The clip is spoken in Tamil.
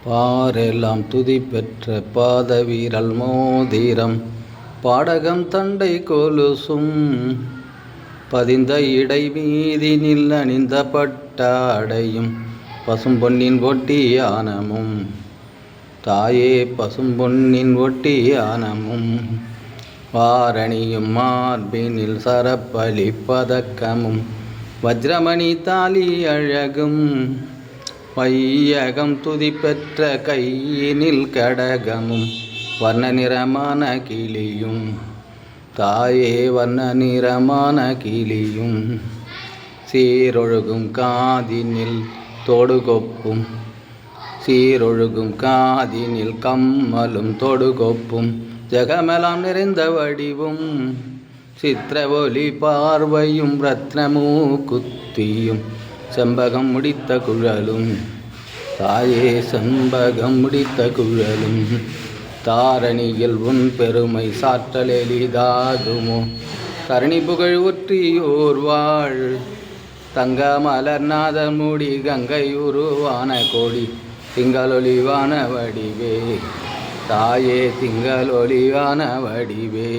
பாரெல்லாம் துதி பெற்ற பாத வீரல் மோதிரம் பாடகம் தண்டை கொலுசும் பதிந்த இடை மீதினில் அணிந்த பட்டாடையும் பசும்பொன்னின் ஒட்டியானமும் தாயே பசும்பொன்னின் ஒட்டியானமும் வாரணியும் மார்பினில் சரப்பலி பதக்கமும் வஜ்ரமணி தாலி அழகும் வையகம் துதி பெற்ற கையினில் கடகமும் வர்ண நிறமான கிளியும் தாயே வர்ண நிறமான கிளியும் சீரொழுகும் காதினில் தொடுகொப்பும் சீரொழுகும் காதினில் கம்மலும் தொடுகொப்பும் ஜெகமெல்லாம் நிறைந்த வடிவும் சித்திர ஒலி பார்வையும் ரத்னமூ குத்தியும் செம்பகம் முடித்த குழலும் தாயே செம்பகம் முடித்த குழலும் தாரணியில் உன் பெருமை சாற்றல் எளிதாகுமோ தரணி புகழ் ஒற்றியோர் வாழ் தங்க மலர் நாதமுடி கங்கை உருவான கோடி திங்களொலிவான வடிவே தாயே திங்களொலிவான வடிவே.